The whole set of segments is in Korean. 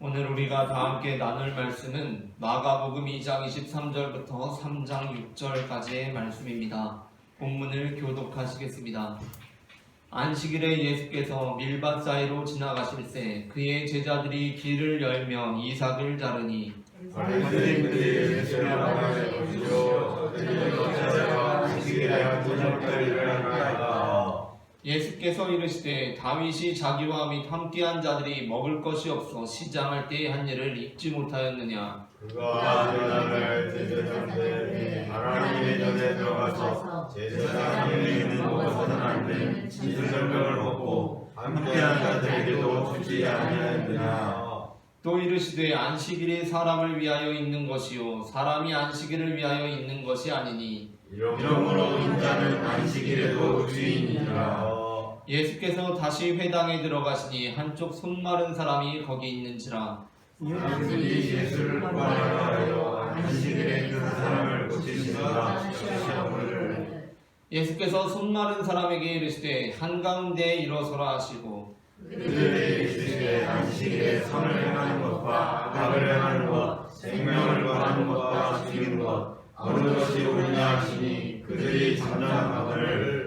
오늘 우리가 다 함께 나눌 말씀은 마가복음 2장 23절부터 3장 6절까지의 말씀입니다. 본문을 교독하시겠습니다. 안식일에 예수께서 밀밭 사이로 지나가실새 그의 제자들이 길을 열며 이삭을 자르니 바리새인들이 예수를 만나서 보시고 제자가 안식일에 도적거리를 하나이다. 예수께서 이르시되 다윗이 자기와 및 함께한 자들이 먹을 것이 없어 시장할 때의 한 일을 잊지 못하였느냐. 그가 제자를 제자들에게 하나님의 전에 들어가서 제사장이 있는 먹어서는 안 되는 진술병을 먹고 함께한 자들에게도 주지 아니하였느냐. 또 이르시되 안식일이 사람을 위하여 있는 것이요 사람이 안식일을 위하여 있는 것이 아니니 이러므로 인자는 안식일에도 주인이니라. 예수께서 다시 회당에 들어가시니 한쪽 손 마른 사람이 거기 있는지라. 사람들이 예수를 구하여 안식일에 그 사람을 고치시다 시험을. 예수께서 손 마른 사람에게 이르시되 한가운데 일어서라 하시고 그들의 예수의 안식일에 선을 행하는 것과 악을 행하는 것, 생명을 구하는 것과 죽이는 것 어느 것이 옳으냐 하시니 그들이 잠잠하거늘.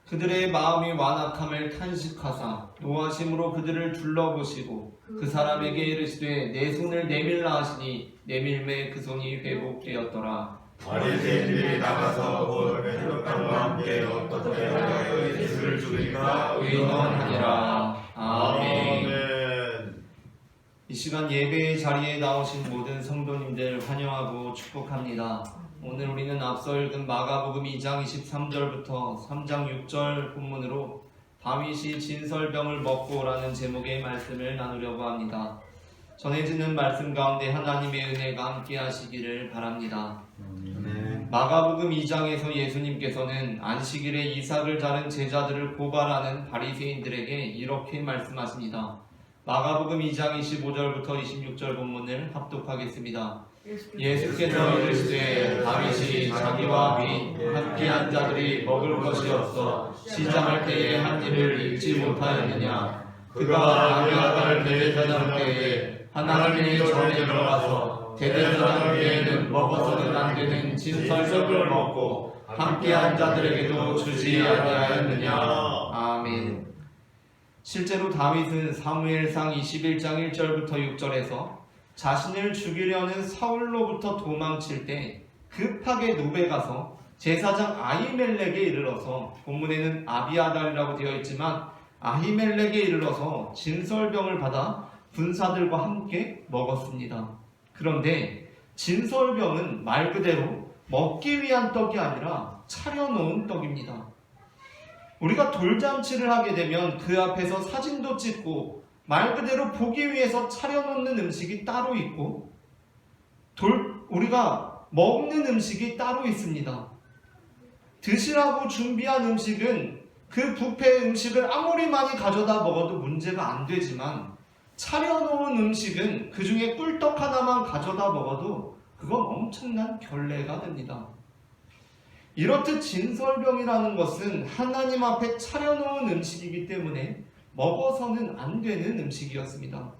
그들의 마음이 완악함을 탄식하사 노하심으로 그들을 둘러보시고 그 사람에게 이르시되 내 손을 내밀라 하시니 내밀매 그 손이 회복되었더라. 바리새인들이 나가서 곧 헤롯과 함께 어떻게 하여 예수를 죽일까 의논하니라. 아멘. 이 시간 예배의 자리에 나오신 모든 성도님들 환영하고 축복합니다. 오늘 우리는 앞서 읽은 마가복음 2장 23절부터 3장 6절 본문으로 다윗이 진설병을 먹고 라는 제목의 말씀을 나누려고 합니다. 전해지는 말씀 가운데 하나님의 은혜가 함께 하시기를 바랍니다. 마가복음 2장에서 예수님께서는 안식일에 이삭을 자른 제자들을 고발하는 바리새인들에게 이렇게 말씀하십니다. 마가복음 2장 25절부터 26절 본문을 합독하겠습니다. 예수께서 이르시되 다윗이 자기와 및 함께한 자들이 먹을 것이 없어 시장할 때에 한 일을 잊지 못하였느냐. 그가 아비아달 대제사장 때에 하나님의 전에 들어가서 대제사장 외에는 먹어서는 안 되는 진설병을 먹고 함께한 자들에게도 주지 아니하였느냐. 아멘. 실제로 다윗은 사무엘상 21장 1절부터 6절에서 자신을 죽이려는 사울로부터 도망칠 때 급하게 노베 가서 제사장 아히멜렉에 이르러서, 본문에는 아비아달이라고 되어 있지만 아히멜렉에 이르러서 진설병을 받아 군사들과 함께 먹었습니다. 그런데 진설병은 말 그대로 먹기 위한 떡이 아니라 차려놓은 떡입니다. 우리가 돌잔치를 하게 되면 그 앞에서 사진도 찍고 말 그대로 보기 위해서 차려놓는 음식이 따로 있고 우리가 먹는 음식이 따로 있습니다. 드시라고 준비한 음식은 그 뷔페 음식을 아무리 많이 가져다 먹어도 문제가 안 되지만 차려놓은 음식은 그 중에 꿀떡 하나만 가져다 먹어도 그건 엄청난 결례가 됩니다. 이렇듯 진설병이라는 것은 하나님 앞에 차려놓은 음식이기 때문에 먹어서는 안 되는 음식이었습니다.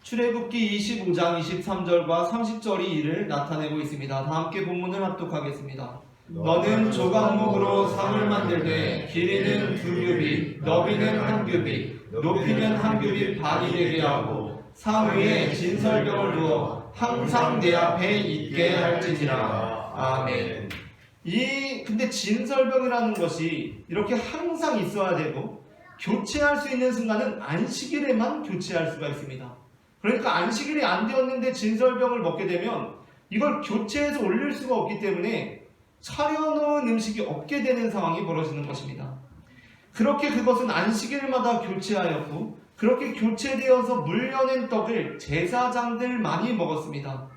출애굽기 25장 23절과 30절이 이를 나타내고 있습니다. 다 함께 본문을 합독하겠습니다. 너는 조각목으로 상을 만들되 길이는 2규빗, 너비는 1규빗, 높이는 1규빗 반이 되게 하고 상 위에 진설병을 두어 항상 내 앞에 있게 할지니라. 아멘. 근데 진설병이라는 것이 이렇게 항상 있어야 되고 교체할 수 있는 순간은 안식일에만 교체할 수가 있습니다. 그러니까 안식일이 안 되었는데 진설병을 먹게 되면 이걸 교체해서 올릴 수가 없기 때문에 차려놓은 음식이 없게 되는 상황이 벌어지는 것입니다. 그렇게 그것은 안식일마다 교체하였고 그렇게 교체되어서 물려낸 떡을 제사장들만이 먹었습니다.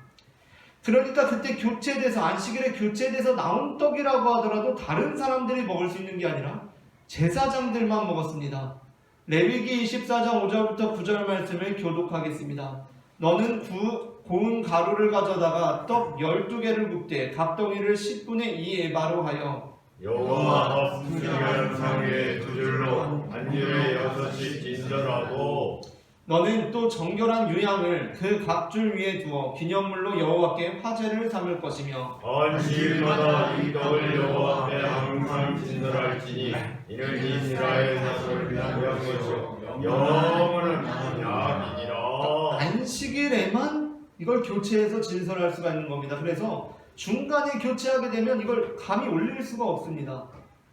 그러니까 그때 교체돼서 안식일에 교체돼서 나온 떡이라고 하더라도 다른 사람들이 먹을 수 있는 게 아니라 제사장들만 먹었습니다. 레위기 24장 5절부터 9절 말씀을 교독하겠습니다. 너는 고운 가루를 가져다가 떡 12개를 굽되 갑덩이를 10분의 2 에바로 하여 여호와 순수한 상 위에 2줄로 반일에 6씩 진설하고 너는 또 정결한 유양을 그 각줄 위에 두어 기념물로 여호와께 화제를 삼을 것이며 안식일마다 이 떡을 여호와 앞에 항상 진설할지니 이는 이스라엘 자손을 위한 것이요 영원한 언약이니라. 안식일에만 이걸 교체해서 진설할 수가 있는 겁니다. 그래서 중간에 교체하게 되면 이걸 감히 올릴 수가 없습니다.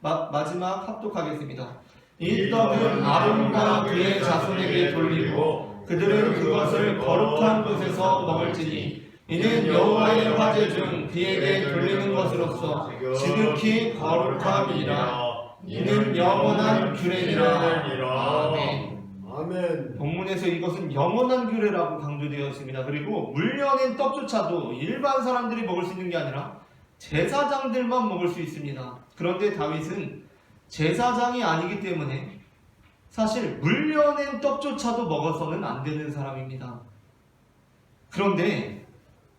마지막 합독하겠습니다. 이 떡은 아론과 그의 자손에게 돌리고 그들은 그것을 거룩한 곳에서 먹을지니 이는 여호와의 화제 중 그에게 돌리는 것으로서 지극히 거룩함이라. 이는 영원한 규례니라. 아멘. 아멘. 본문에서 이것은 영원한 규례라고 강조되어 있습니다. 그리고 물려낸 떡조차도 일반 사람들이 먹을 수 있는 게 아니라 제사장들만 먹을 수 있습니다. 그런데 다윗은 제사장이 아니기 때문에 사실 물려낸 떡조차도 먹어서는 안 되는 사람입니다. 그런데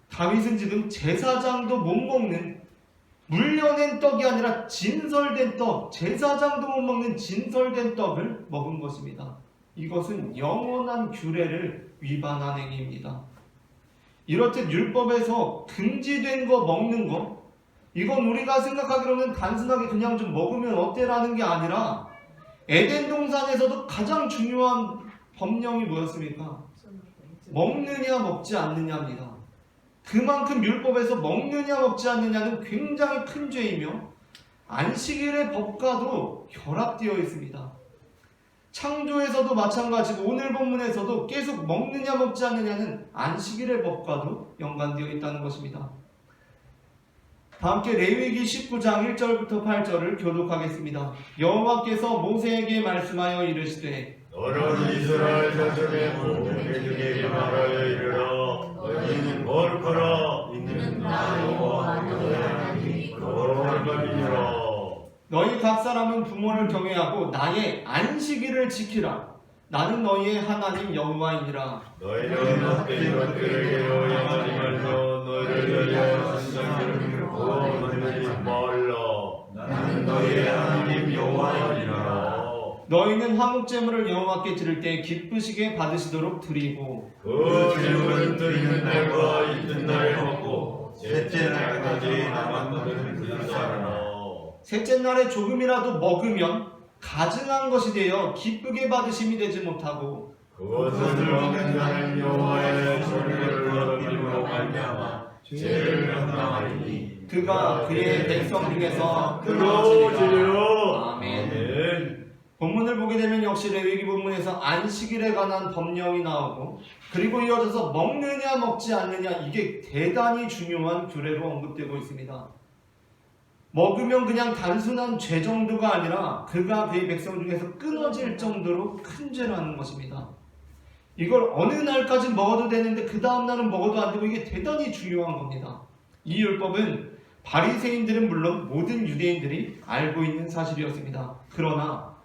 다윗은 지금 제사장도 못 먹는 물려낸 떡이 아니라 진설된 떡, 제사장도 못 먹는 진설된 떡을 먹은 것입니다. 이것은 영원한 규례를 위반한 행위입니다. 이렇듯 율법에서 금지된 거 먹는 거, 이건 우리가 생각하기로는 단순하게 그냥 좀 먹으면 어때라는 게 아니라 에덴 동산에서도 가장 중요한 법령이 뭐였습니까? 먹느냐 먹지 않느냐입니다. 그만큼 율법에서 먹느냐 먹지 않느냐는 굉장히 큰 죄이며 안식일의 법과도 결합되어 있습니다. 창조에서도 마찬가지고 오늘 본문에서도 계속 먹느냐 먹지 않느냐는 안식일의 법과도 연관되어 있다는 것입니다. 다 함께 레위기 19장 1절부터 8절을 교독하겠습니다. 여호와께서 모세에게 말씀하여 이르시되 너는 이스라엘 자손의 모든 말하여 이르라. 너희는 거룩하라. 이는 나 여호와 너희 하나님이 거룩한 것이니라. 너희 각 사람은 부모를 경외하고 나의 안식일을 지키라. 나는 너희의 하나님 여호와이니라. 너희는 헛된 것들에게 영향하지 말고 너희를 위하여 신장을 들고 만들지 말라. 나는 너희의 하나님 여호와이니라. 너희는 화목제물을 여호와께 드릴 때 기쁘시게 받으시도록 드리고 그 제물은 드리는 날과 이튿날에 먹고 셋째 날까지 남은 것은 불사르라. 셋째 날에 조금이라도 먹으면 가증한 것이 되어 기쁘게 받으심이 되지 못하고 그것을 먹는 자는 여호와의 소리를 어김으로 말미암아 죄를 감당하리니 그가 그의 백성 중에서 끊어지리라. 아멘. 본문을 보게 되면 역시 레위기 본문에서 안식일에 관한 법령이 나오고 그리고 이어져서 먹느냐 먹지 않느냐 이게 대단히 중요한 규례로 언급되고 있습니다. 먹으면 그냥 단순한 죄 정도가 아니라 그가 그의 백성 중에서 끊어질 정도로 큰 죄라는 것입니다. 이걸 어느 날까지 먹어도 되는데 그 다음 날은 먹어도 안 되고 이게 대단히 중요한 겁니다. 이 율법은 바리새인들은 물론 모든 유대인들이 알고 있는 사실이었습니다. 그러나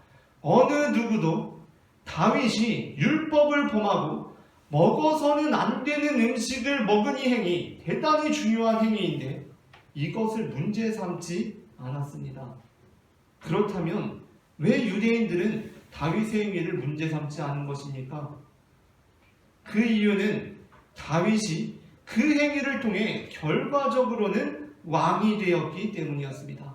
어느 누구도 다윗이 율법을 범하고 먹어서는 안 되는 음식을 먹은 이 행위, 대단히 중요한 행위인데 이것을 문제 삼지 않았습니다. 그렇다면 왜 유대인들은 다윗의 행위를 문제 삼지 않은 것입니까? 그 이유는 다윗이 그 행위를 통해 결과적으로는 왕이 되었기 때문이었습니다.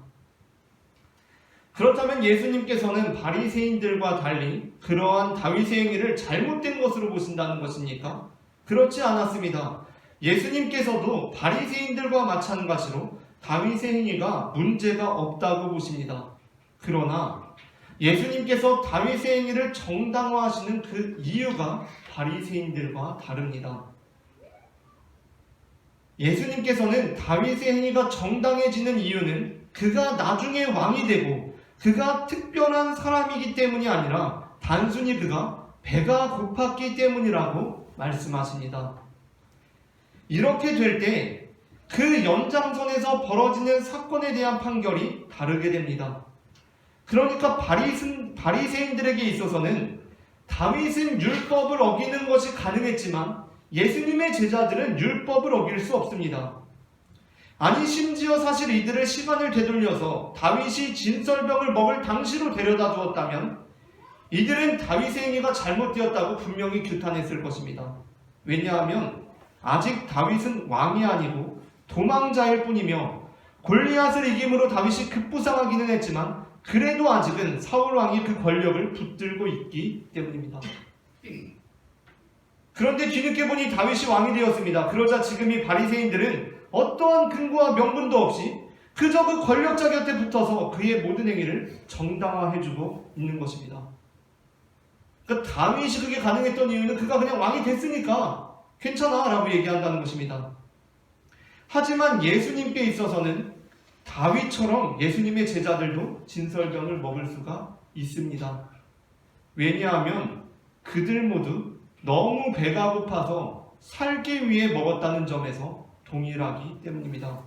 그렇다면 예수님께서는 바리새인들과 달리 그러한 다윗의 행위를 잘못된 것으로 보신다는 것입니까? 그렇지 않았습니다. 예수님께서도 바리새인들과 마찬가지로 다윗의 행위가 문제가 없다고 보십니다. 그러나 예수님께서 다윗의 행위를 정당화하시는 그 이유가 바리새인들과 다릅니다. 예수님께서는 다윗의 행위가 정당해지는 이유는 그가 나중에 왕이 되고 그가 특별한 사람이기 때문이 아니라 단순히 그가 배가 고팠기 때문이라고 말씀하십니다. 이렇게 될 때 그 연장선에서 벌어지는 사건에 대한 판결이 다르게 됩니다. 그러니까 바리새인들에게 있어서는 다윗은 율법을 어기는 것이 가능했지만 예수님의 제자들은 율법을 어길 수 없습니다. 아니 심지어 사실 이들을 시간을 되돌려서 다윗이 진설병을 먹을 당시로 데려다 두었다면 이들은 다윗의 행위가 잘못되었다고 분명히 규탄했을 것입니다. 왜냐하면 아직 다윗은 왕이 아니고 도망자일 뿐이며 골리앗을 이김으로 다윗이 급부상하기는 했지만 그래도 아직은 사울 왕이 그 권력을 붙들고 있기 때문입니다. 그런데 뒤늦게 보니 다윗이 왕이 되었습니다. 그러자 지금 이 바리새인들은 어떠한 근거와 명분도 없이 그저 그 권력자 곁에 붙어서 그의 모든 행위를 정당화해주고 있는 것입니다. 그러니까 다윗이 그게 가능했던 이유는 그가 그냥 왕이 됐으니까 괜찮아 라고 얘기한다는 것입니다. 하지만 예수님께 있어서는 다윗처럼 예수님의 제자들도 진설병을 먹을 수가 있습니다. 왜냐하면 그들 모두 너무 배가 고파서 살기 위해 먹었다는 점에서 동일하기 때문입니다.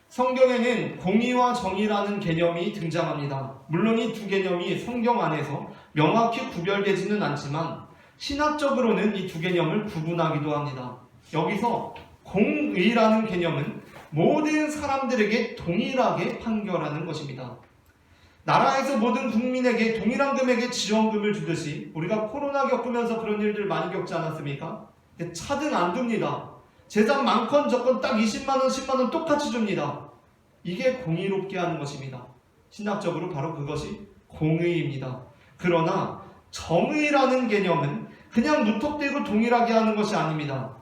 성경에는 공의와 정의라는 개념이 등장합니다. 물론 이 두 개념이 성경 안에서 명확히 구별되지는 않지만 신학적으로는 이 두 개념을 구분하기도 합니다. 여기서 공의라는 개념은 모든 사람들에게 동일하게 판결하는 것입니다. 나라에서 모든 국민에게 동일한 금액의 지원금을 주듯이 우리가 코로나 겪으면서 그런 일들 많이 겪지 않았습니까? 차등 안 둡니다. 재산 많건 적건 딱 20만원, 10만원 똑같이 줍니다. 이게 공의롭게 하는 것입니다. 신학적으로 바로 그것이 공의입니다. 그러나 정의라는 개념은 그냥 무턱대고 동일하게 하는 것이 아닙니다.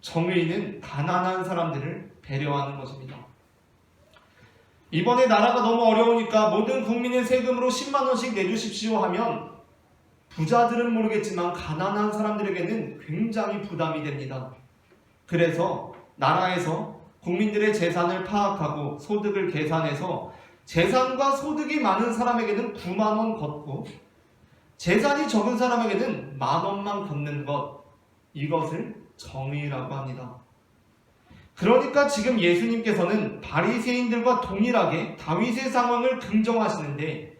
정의는 가난한 사람들을 배려하는 것입니다. 이번에 나라가 너무 어려우니까 모든 국민의 세금으로 10만원씩 내주십시오 하면 부자들은 모르겠지만 가난한 사람들에게는 굉장히 부담이 됩니다. 그래서 나라에서 국민들의 재산을 파악하고 소득을 계산해서 재산과 소득이 많은 사람에게는 9만원 걷고 재산이 적은 사람에게는 만원만 걷는 것, 이것을 정의라고 합니다. 그러니까 지금 예수님께서는 바리새인들과 동일하게 다윗의 상황을 긍정하시는데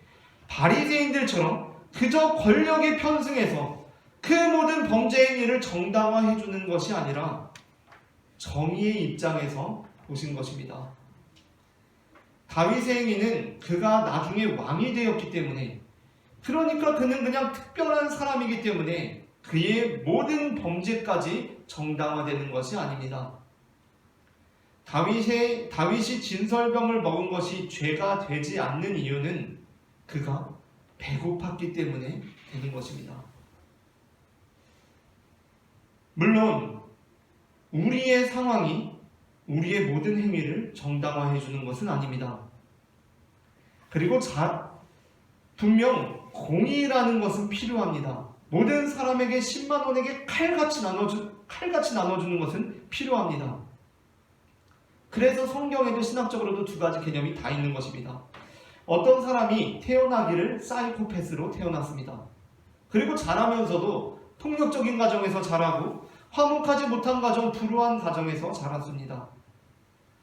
바리새인들처럼 그저 권력에 편승해서 그 모든 범죄 행위를 정당화해 주는 것이 아니라 정의의 입장에서 보신 것입니다. 다윗의 행위는 그가 나중에 왕이 되었기 때문에, 그러니까 그는 그냥 특별한 사람이기 때문에 그의 모든 범죄까지 정당화되는 것이 아닙니다. 다윗이 진설병을 먹은 것이 죄가 되지 않는 이유는 그가 배고팠기 때문에 되는 것입니다. 물론 우리의 상황이 우리의 모든 행위를 정당화해 주는 것은 아닙니다. 그리고 분명 공의라는 것은 필요합니다. 모든 사람에게 10만 원에게 칼같이 나눠주는 것은 필요합니다. 그래서 성경에도 신학적으로도 두 가지 개념이 다 있는 것입니다. 어떤 사람이 태어나기를 사이코패스로 태어났습니다. 그리고 자라면서도 폭력적인 가정에서 자라고 화목하지 못한 가정, 불우한 가정에서 자랐습니다.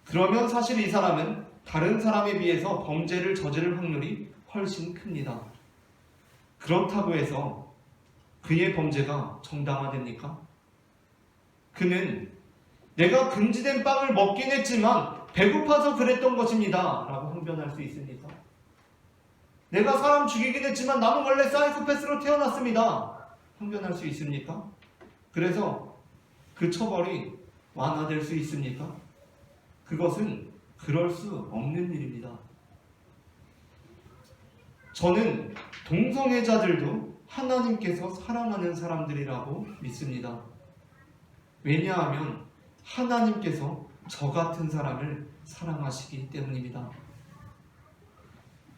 그러면 사실 이 사람은 다른 사람에 비해서 범죄를 저지를 확률이 훨씬 큽니다. 그렇다고 해서 그의 범죄가 정당화됩니까? 그는 내가 금지된 빵을 먹긴 했지만 배고파서 그랬던 것입니다 라고 항변할 수 있습니까? 내가 사람 죽이긴 했지만 나는 원래 사이코패스로 태어났습니다 항변할 수 있습니까? 그래서 그 처벌이 완화될 수 있습니까? 그것은 그럴 수 없는 일입니다. 저는 동성애자들도 하나님께서 사랑하는 사람들이라고 믿습니다. 왜냐하면 하나님께서 저 같은 사람을 사랑하시기 때문입니다.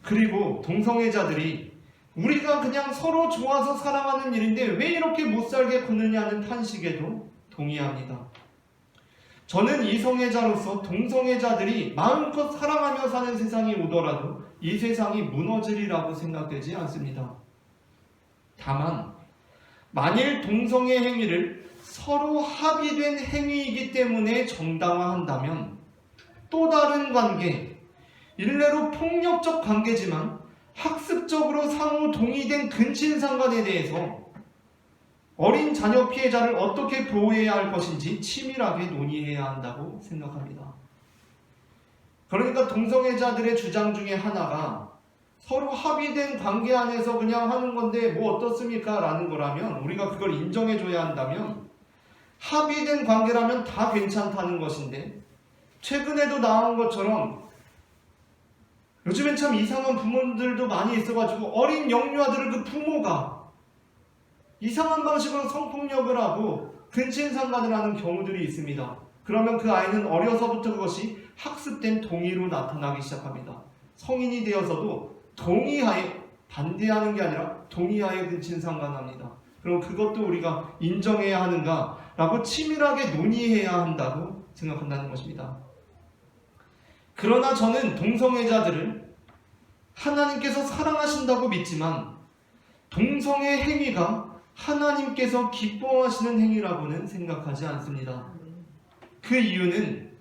그리고 동성애자들이 우리가 그냥 서로 좋아서 사랑하는 일인데 왜 이렇게 못살게 구느냐는 탄식에도 동의합니다. 저는 이성애자로서 동성애자들이 마음껏 사랑하며 사는 세상이 오더라도 이 세상이 무너지리라고 생각되지 않습니다. 다만 만일 동성애 행위를 서로 합의된 행위이기 때문에 정당화한다면 또 다른 관계, 일례로 폭력적 관계지만 학습적으로 상호 동의된 근친상간에 대해서 어린 자녀 피해자를 어떻게 보호해야 할 것인지 치밀하게 논의해야 한다고 생각합니다. 그러니까 동성애자들의 주장 중에 하나가 서로 합의된 관계 안에서 그냥 하는 건데 뭐 어떻습니까? 라는 거라면, 우리가 그걸 인정해줘야 한다면, 합의된 관계라면 다 괜찮다는 것인데, 최근에도 나온 것처럼 요즘엔 참 이상한 부모들도 많이 있어가지고 어린 영유아들을 그 부모가 이상한 방식으로 성폭력을 하고 근친상간을 하는 경우들이 있습니다. 그러면 그 아이는 어려서부터 그것이 학습된 동의로 나타나기 시작합니다. 성인이 되어서도 동의하에, 반대하는 게 아니라 동의하에 근친상간합니다. 그럼 그것도 우리가 인정해야 하는가라고 치밀하게 논의해야 한다고 생각한다는 것입니다. 그러나 저는 동성애자들을 하나님께서 사랑하신다고 믿지만 동성애 행위가 하나님께서 기뻐하시는 행위라고는 생각하지 않습니다. 그 이유는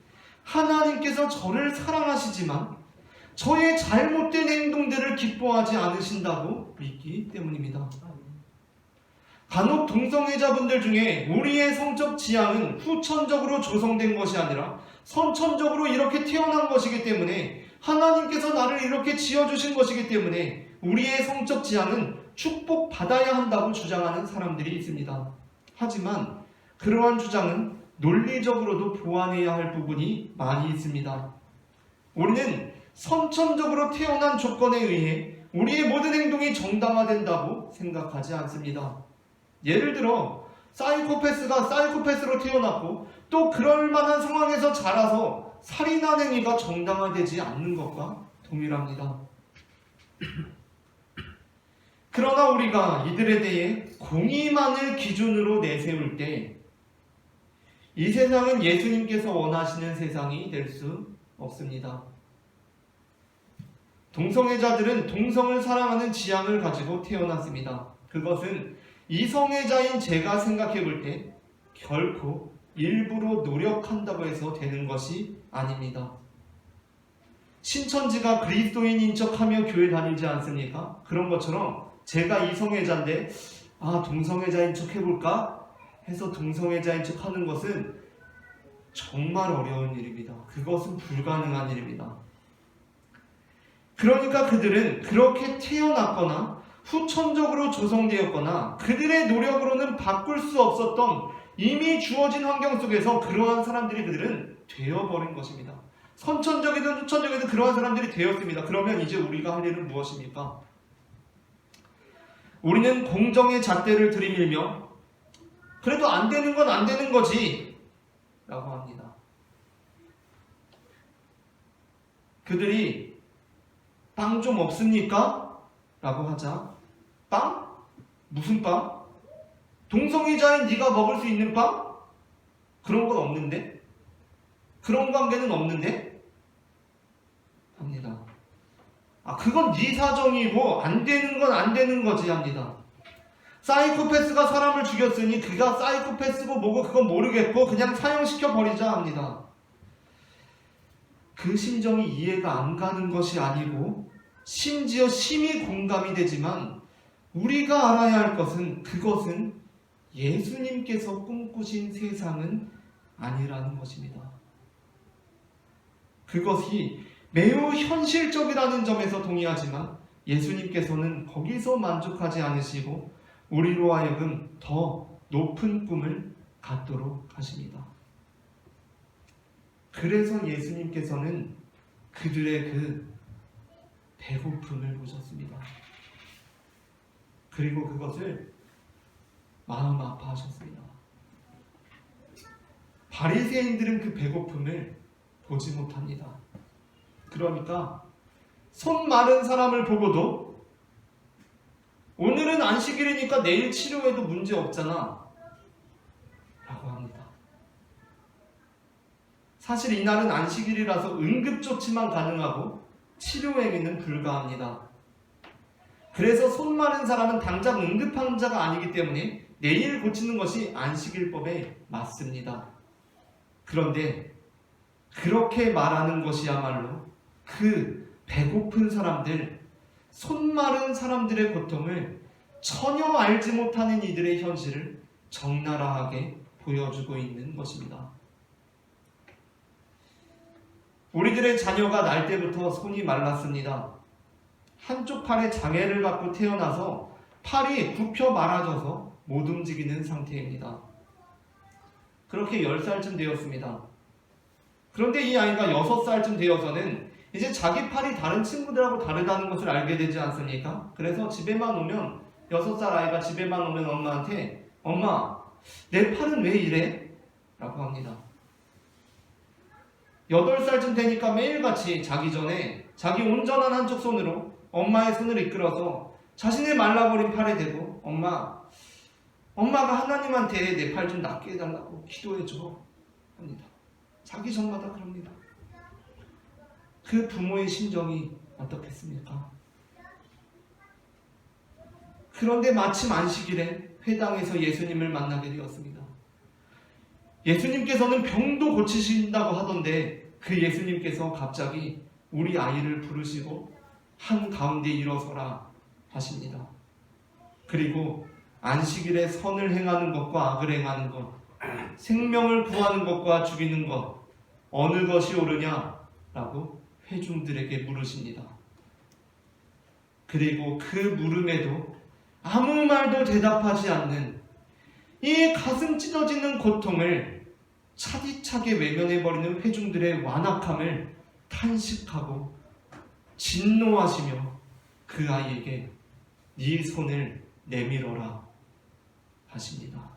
하나님께서 저를 사랑하시지만 저의 잘못된 행동들을 기뻐하지 않으신다고 믿기 때문입니다. 간혹 동성애자분들 중에 우리의 성적 지향은 후천적으로 조성된 것이 아니라 선천적으로 이렇게 태어난 것이기 때문에, 하나님께서 나를 이렇게 지어주신 것이기 때문에 우리의 성적 지향은 축복받아야 한다고 주장하는 사람들이 있습니다. 하지만 그러한 주장은 논리적으로도 보완해야 할 부분이 많이 있습니다. 우리는 선천적으로 태어난 조건에 의해 우리의 모든 행동이 정당화된다고 생각하지 않습니다. 예를 들어 사이코패스가 사이코패스로 태어났고 또 그럴 만한 상황에서 자라서 살인한 행위가 정당화되지 않는 것과 동일합니다. 그러나 우리가 이들에 대해 공의만을 기준으로 내세울 때 이 세상은 예수님께서 원하시는 세상이 될 수 없습니다. 동성애자들은 동성을 사랑하는 지향을 가지고 태어났습니다. 그것은 이성애자인 제가 생각해 볼 때 결코 일부러 노력한다고 해서 되는 것이 아닙니다. 신천지가 그리스도인인 척하며 교회 다니지 않습니까? 그런 것처럼 제가 이성애자인데 동성애자인 척 해볼까? 해서 동성애자인 척 하는 것은 정말 어려운 일입니다. 그것은 불가능한 일입니다. 그러니까 그들은 그렇게 태어났거나 후천적으로 조성되었거나 그들의 노력으로는 바꿀 수 없었던 이미 주어진 환경 속에서 그러한 사람들이 그들은 되어버린 것입니다. 선천적이든 후천적이든 그러한 사람들이 되었습니다. 그러면 이제 우리가 할 일은 무엇입니까? 우리는 공정의 잣대를 들이밀며 그래도 안 되는 건 안 되는 거지 라고 합니다. 그들이 빵 좀 없습니까? 라고 하자. 빵? 무슨 빵? 동성애자인 네가 먹을 수 있는 빵? 그런 건 없는데? 그런 관계는 없는데? 합니다. 그건 네 사정이고 안 되는 건 안 되는 거지 합니다. 사이코패스가 사람을 죽였으니 그가 사이코패스고 뭐고 그건 모르겠고 그냥 사형시켜 버리자 합니다. 그 심정이 이해가 안 가는 것이 아니고 심지어 심히 공감이 되지만 우리가 알아야 할 것은 그것은 예수님께서 꿈꾸신 세상은 아니라는 것입니다. 그것이 매우 현실적이라는 점에서 동의하지만 예수님께서는 거기서 만족하지 않으시고 우리로 하여금 더 높은 꿈을 갖도록 하십니다. 그래서 예수님께서는 그들의 그 배고픔을 보셨습니다. 그리고 그것을 마음 아파하셨습니다. 바리새인들은 그 배고픔을 보지 못합니다. 그러니까 손 마른 사람을 보고도 오늘은 안식일이니까 내일 치료해도 문제 없잖아 라고 합니다. 사실 이날은 안식일이라서 응급조치만 가능하고 치료행위는 불가합니다. 그래서 손 마른 사람은 당장 응급환자가 아니기 때문에 내일 고치는 것이 안식일법에 맞습니다. 그런데 그렇게 말하는 것이야말로 그 배고픈 사람들, 손 마른 사람들의 고통을 전혀 알지 못하는 이들의 현실을 적나라하게 보여주고 있는 것입니다. 우리들의 자녀가 날 때부터 손이 말랐습니다. 한쪽 팔에 장애를 갖고 태어나서 팔이 굽혀 말아져서 못 움직이는 상태입니다. 그렇게 10살쯤 되었습니다. 그런데 이 아이가 6살쯤 되어서는 이제 자기 팔이 다른 친구들하고 다르다는 것을 알게 되지 않습니까? 그래서 집에만 오면 6살 아이가 집에만 오면 엄마한테 엄마, 내 팔은 왜 이래? 라고 합니다. 8살쯤 되니까 매일같이 자기 전에 자기 온전한 한쪽 손으로 엄마의 손을 이끌어서 자신의 말라버린 팔에 대고 엄마가 하나님한테 내 팔 좀 낫게 해달라고 기도해줘 합니다. 자기 전마다 그럽니다. 그 부모의 심정이 어떻겠습니까? 그런데 마침 안식일에 회당에서 예수님을 만나게 되었습니다. 예수님께서는 병도 고치신다고 하던데 그 예수님께서 갑자기 우리 아이를 부르시고 한가운데 일어서라 하십니다. 그리고 안식일에 선을 행하는 것과 악을 행하는 것, 생명을 구하는 것과 죽이는 것, 어느 것이 옳으냐라고 회중들에게 물으십니다. 그리고 그 물음에도 아무 말도 대답하지 않는 이 가슴 찢어지는 고통을 차디차게 외면해버리는 회중들의 완악함을 탄식하고 진노하시며 그 아이에게 네 손을 내밀어라 하십니다.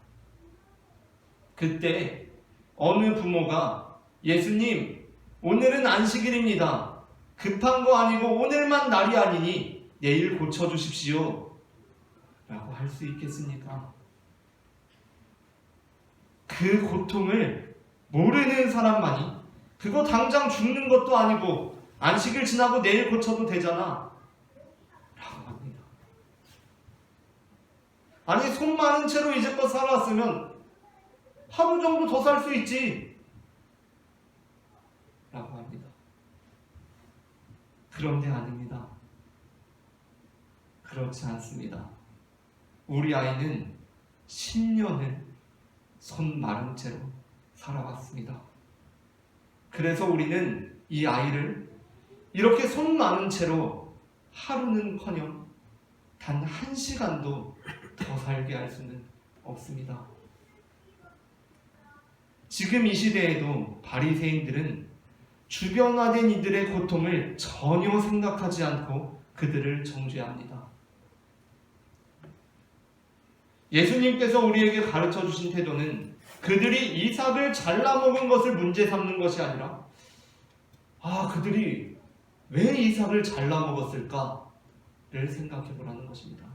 그때 어느 부모가 예수님, 오늘은 안식일입니다. 급한 거 아니고 오늘만 날이 아니니 내일 고쳐주십시오 라고 할 수 있겠습니까? 그 고통을 모르는 사람만이 그거 당장 죽는 것도 아니고 안식일 지나고 내일 고쳐도 되잖아 라고 합니다. 아니 손 많은 채로 이제껏 살아왔으면 하루 정도 더 살 수 있지 라고 합니다. 그런데 아닙니다. 그렇지 않습니다. 우리 아이는 10년을 손 마른 채로 살아왔습니다. 그래서 우리는 이 아이를 이렇게 손 마른 채로 하루는커녕 단 1시간도 더 살게 할 수는 없습니다. 지금 이 시대에도 바리새인들은 주변화된 이들의 고통을 전혀 생각하지 않고 그들을 정죄합니다. 예수님께서 우리에게 가르쳐 주신 태도는 그들이 이삭을 잘라먹은 것을 문제 삼는 것이 아니라 그들이 왜 이삭을 잘라먹었을까를 생각해 보라는 것입니다.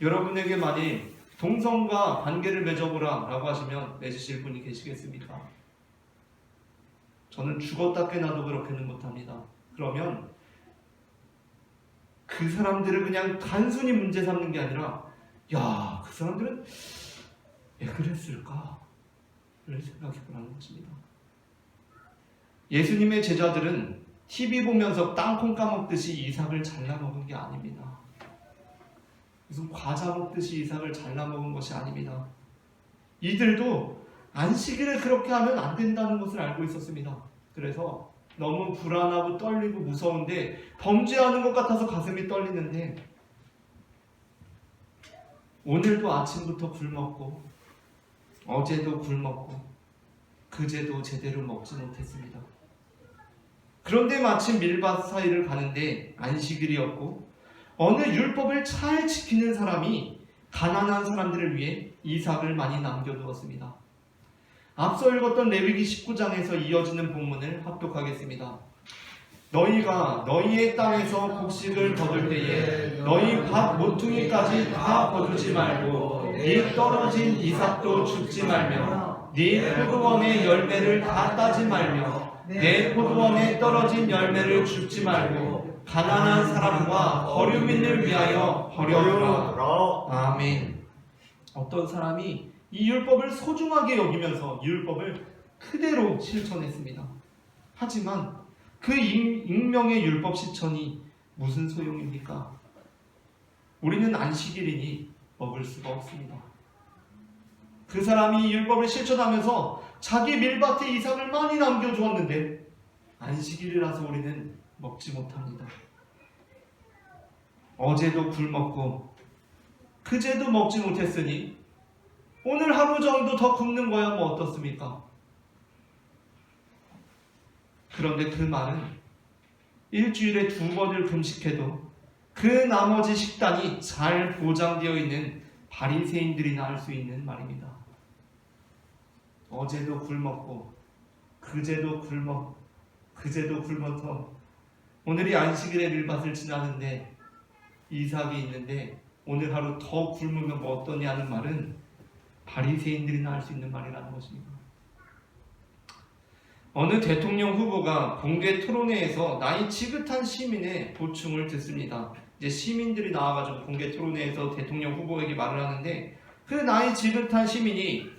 여러분에게 만일 동성과 관계를 맺어보라 라고 하시면 맺으실 분이 계시겠습니까? 저는 죽었다 깨나도 그렇게는 못합니다. 그러면 그 사람들을 그냥 단순히 문제 삼는 게 아니라 그 사람들은 왜 그랬을까? 를 생각해 보라는 것입니다. 예수님의 제자들은 TV 보면서 땅콩 까먹듯이 이삭을 잘라먹은 게 아닙니다. 무슨 과자 먹듯이 이삭을 잘라먹은 것이 아닙니다. 이들도 안식일에 그렇게 하면 안 된다는 것을 알고 있었습니다. 그래서 너무 불안하고 떨리고 무서운데 범죄하는 것 같아서 가슴이 떨리는데 오늘도 아침부터 굶었고 어제도 굶었고 그제도 제대로 먹지 못했습니다. 그런데 마침 밀밭 사이를 가는데 안식일이었고 어느 율법을 잘 지키는 사람이 가난한 사람들을 위해 이삭을 많이 남겨두었습니다. 앞서 읽었던 레위기 19장에서 이어지는 본문을 합독하겠습니다. 너희가 너희의 땅에서 곡식을 거둘 때에 너희 밭 모퉁이까지 다 거두지 말고 네 떨어진 이삭도 줍지 말며 네 포도원의 열매를 다 따지 말며 내 포도원에 떨어진 열매를 줍지 말고 가난한 사람과 거류민을 위하여 버려두라. 아멘. 어떤 사람이 이 율법을 소중하게 여기면서 이 율법을 그대로 실천했습니다. 하지만 그 익명의 율법 실천이 무슨 소용입니까? 우리는 안식일이니 먹을 수가 없습니다. 그 사람이 이 율법을 실천하면서 자기 밀밭에 이삭을 많이 남겨주었는데 안식일이라서 우리는 먹지 못합니다. 어제도 굶었고 그제도 먹지 못했으니 오늘 하루 정도 더 굶는 거야 뭐 어떻습니까? 그런데 그 말은 일주일에 2번을 금식해도 그 나머지 식단이 잘 보장되어 있는 바리새인들이나 할 수 있는 말입니다. 어제도 굶었고 그제도 굶어서 오늘이 안식일의 밀밭을 지나는데 이삭이 있는데 오늘 하루 더 굶으면 뭐 어떠냐는 말은 바리새인들이나 할 수 있는 말이라는 것입니다. 어느 대통령 후보가 공개 토론회에서 나이 지긋한 시민의 보충을 듣습니다. 이제 시민들이 나와가지고 공개 토론회에서 대통령 후보에게 말을 하는데 그 나이 지긋한 시민이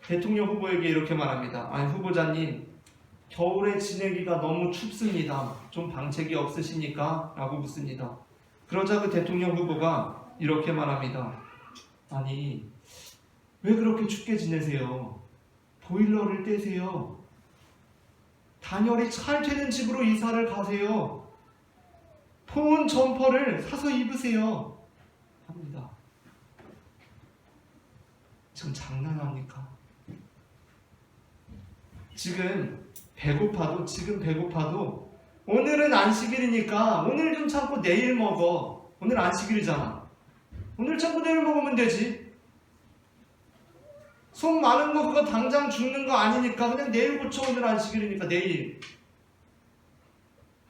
대통령 후보에게 이렇게 말합니다. 아니 후보자님, 겨울에 지내기가 너무 춥습니다. 좀 방책이 없으십니까? 라고 묻습니다. 그러자 그 대통령 후보가 이렇게 말합니다. 아니 왜 그렇게 춥게 지내세요? 보일러를 떼세요. 단열이 잘 되는 집으로 이사를 가세요. 보온 점퍼를 사서 입으세요. 합니다. 지금 장난합니까? 지금 배고파도 오늘은 안식일이니까 오늘 좀 참고 내일 먹어. 오늘 안식일이잖아. 오늘 참고 내일 먹으면 되지. 속 마른 거 그거 당장 죽는 거 아니니까 그냥 내일 고쳐. 오늘 안식일이니까 내일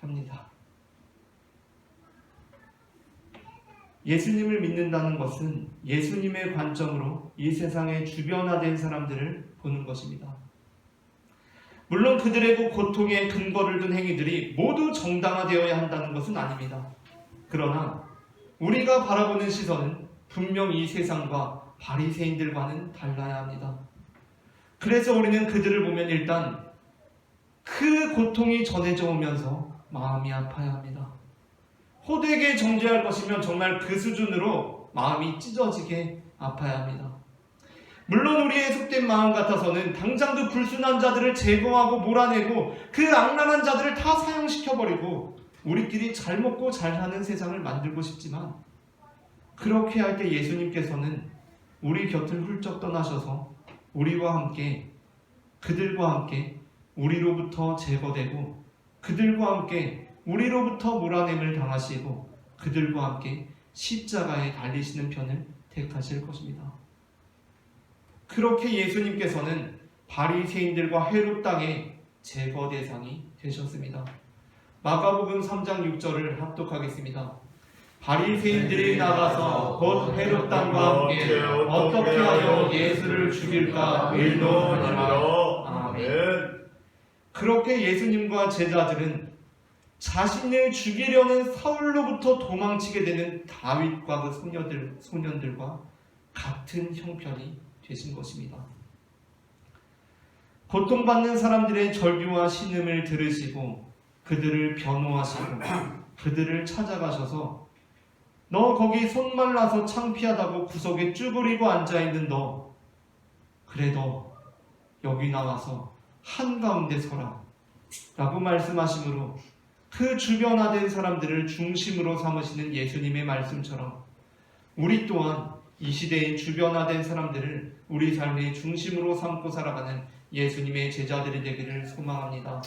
합니다. 예수님을 믿는다는 것은 예수님의 관점으로 이 세상에 주변화된 사람들을 보는 것입니다. 물론 그들의 고통에 근거를 둔 행위들이 모두 정당화되어야 한다는 것은 아닙니다. 그러나 우리가 바라보는 시선은 분명 이 세상과 바리새인들과는 달라야 합니다. 그래서 우리는 그들을 보면 일단 그 고통이 전해져 오면서 마음이 아파야 합니다. 호되게 정죄할 것이면 정말 그 수준으로 마음이 찢어지게 아파야 합니다. 물론 우리의 속된 마음 같아서는 당장 그 불순한 자들을 제거하고 몰아내고 그 악랄한 자들을 다 사형시켜버리고 우리끼리 잘 먹고 잘 사는 세상을 만들고 싶지만 그렇게 할 때 예수님께서는 우리 곁을 훌쩍 떠나셔서 우리와 함께 그들과 함께 우리로부터 제거되고 그들과 함께 우리로부터 몰아냄을 당하시고 그들과 함께 십자가에 달리시는 편을 택하실 것입니다. 그렇게 예수님께서는 바리새인들과 헤롯 땅의 제거 대상이 되셨습니다. 마가복음 3장 6절을 합독하겠습니다. 바리새인들이 나가서 곧 헤롯 땅과 함께 어떻게 하여 예수를 죽일까 의논하니라. 아멘. 그렇게 예수님과 제자들은 자신을 죽이려는 사울로부터 도망치게 되는 다윗과 그 소년들과 같은 형편이 되신 것입니다. 고통받는 사람들의 절규와 신음을 들으시고 그들을 변호하시고 그들을 찾아가셔서 너 거기 손 말라서 창피하다고 구석에 쭈그리고 앉아있는 너, 그래 너 여기 나와서 한가운데 서라 라고 말씀하시므로 그 주변화된 사람들을 중심으로 삼으시는 예수님의 말씀처럼 우리 또한 이 시대의 주변화된 사람들을 우리 삶의 중심으로 삼고 살아가는 예수님의 제자들이 되기를 소망합니다.